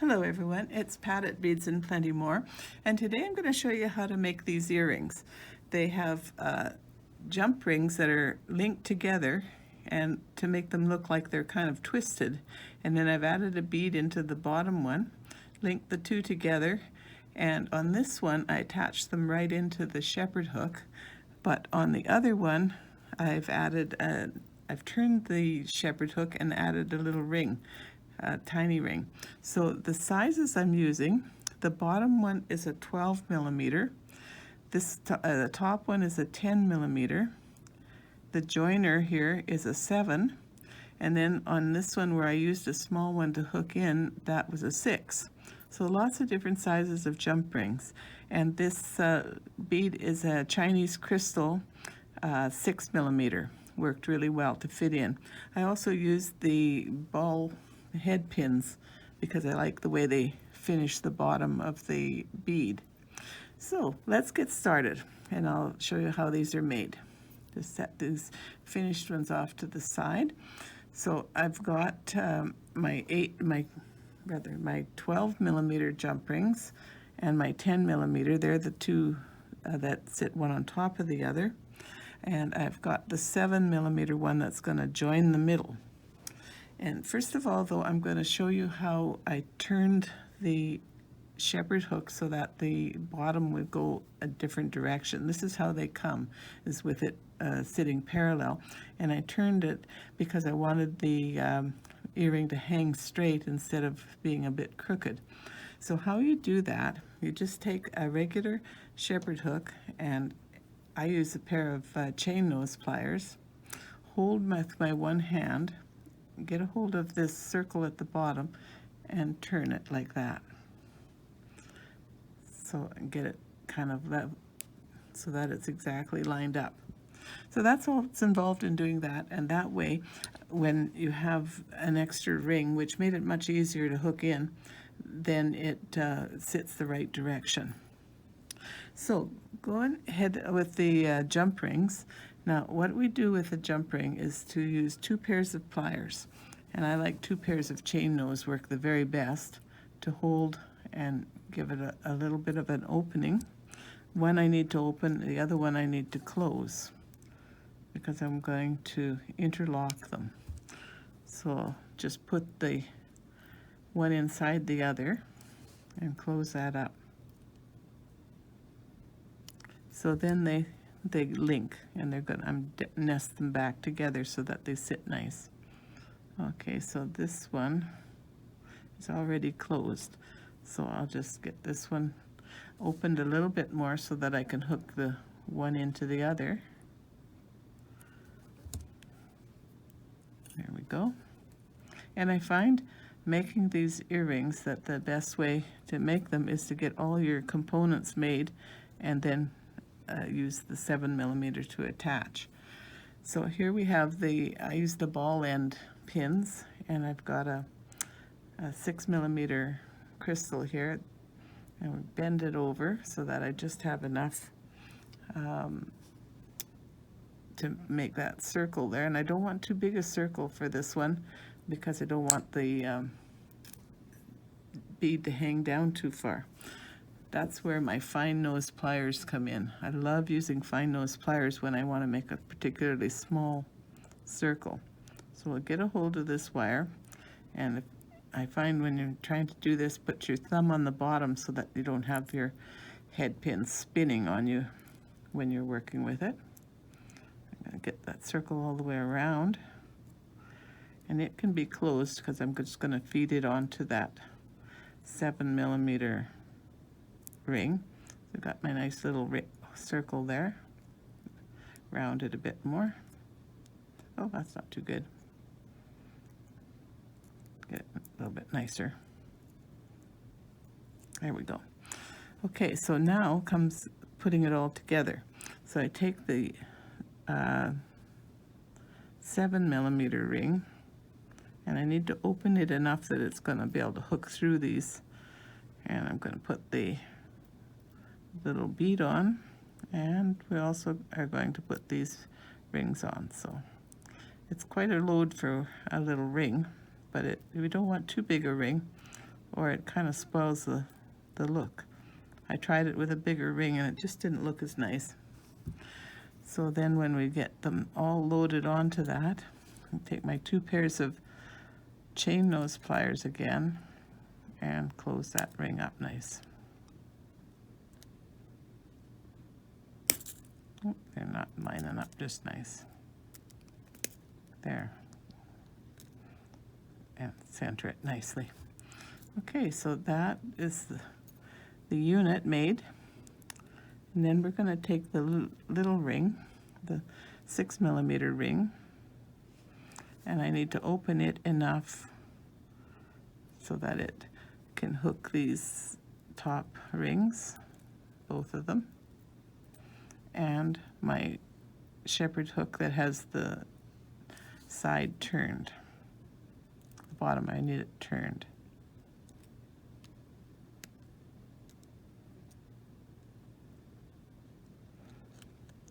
Hello everyone, it's Pat at Beads and Plenty More, and today I'm going to show you how to make these earrings. They have jump rings that are linked together and to make them look like they're kind of twisted, and then I've added a bead into the bottom one, linked the two together, and on this one I attached them right into the shepherd hook, but on the other one I've turned the shepherd hook and added a little ring, a tiny ring. So the sizes I'm using, the bottom one is a 12 millimeter, the top one is a 10 millimeter, the joiner here is a 7, and then on this one where I used a small one to hook in, that was a 6. So lots of different sizes of jump rings, and this bead is a Chinese crystal 6 millimeter. Worked really well to fit in. I also used the ball head pins because I like the way they finish the bottom of the bead. So let's get started, and I'll show you how these are made. Just set these finished ones off to the side. So I've got my 12 millimeter jump rings and my 10 millimeter. They're the two that sit one on top of the other. And I've got the 7 millimeter one that's going to join the middle. And first of all, though, I'm going to show you how I turned the shepherd hook so that the bottom would go a different direction. This is how they come, is with it sitting parallel. And I turned it because I wanted the earring to hang straight instead of being a bit crooked. So how you do that, you just take a regular shepherd hook, and I use a pair of chain nose pliers, hold with my one hand, get a hold of this circle at the bottom and turn it like that. So get it kind of level so that it's exactly lined up. So that's all that's involved in doing that, and that way when you have an extra ring, which made it much easier to hook in, then it sits the right direction. So go ahead with the jump rings. Now what we do with a jump ring is to use 2 pairs of pliers, and I like 2 pairs of chain nose work the very best to hold and give it a little bit of an opening. One I need to open, the other one I need to close because I'm going to interlock them. So just put the one inside the other and close that up. So then they link, and I'm nest them back together so that they sit nice. Okay, so this one is already closed. So I'll just get this one opened a little bit more so that I can hook the one into the other. There we go. And I find making these earrings that the best way to make them is to get all your components made and then use the 7 millimeter to attach. So here we have I use the ball end pins, and I've got a 6 millimeter crystal here, and we bend it over so that I just have enough to make that circle there. And I don't want too big a circle for this one because I don't want the bead to hang down too far. That's where my fine nose pliers come in. I love using fine nose pliers when I want to make a particularly small circle. So we'll get a hold of this wire, and I find when you're trying to do this, put your thumb on the bottom so that you don't have your head pin spinning on you when you're working with it. I'm going to get that circle all the way around, and it can be closed because I'm just going to feed it onto that 7 millimeter ring. I've got my nice little circle there. Round it a bit more. Oh, that's not too good. Get it a little bit nicer. There we go. Okay, so now comes putting it all together. So I take the 7 millimeter ring, and I need to open it enough that it's going to be able to hook through these. And I'm going to put the little bead on, and we also are going to put these rings on. So it's quite a load for a little ring, but we don't want too big a ring, or it kind of spoils the look. I tried it with a bigger ring and it just didn't look as nice. So then when we get them all loaded onto that, I'll take my 2 pairs of chain nose pliers again and close that ring up nice. Oh, they're not lining up just nice. There. And center it nicely. Okay, so that is the unit made. And then we're going to take the little ring, the 6mm ring, and I need to open it enough so that it can hook these top rings, both of them, and my shepherd hook that has the side turned. The bottom, I need it turned.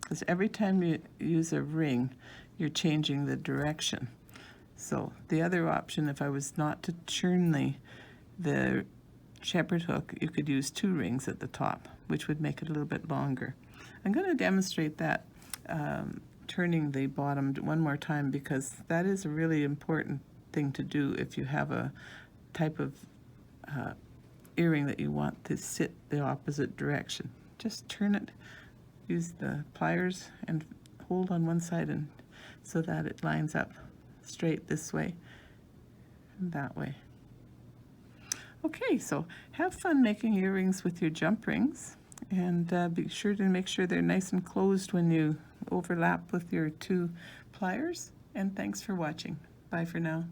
Because every time you use a ring, you're changing the direction. So the other option, if I was not to turn the shepherd hook, you could use 2 rings at the top, which would make it a little bit longer. I'm going to demonstrate that turning the bottom one more time, because that is a really important thing to do if you have a type of earring that you want to sit the opposite direction. Just turn it, use the pliers and hold on one side and so that it lines up straight this way and that way. Okay, so have fun making earrings with your jump rings, and be sure to make sure they're nice and closed when you overlap with your 2 pliers. And thanks for watching. Bye for now.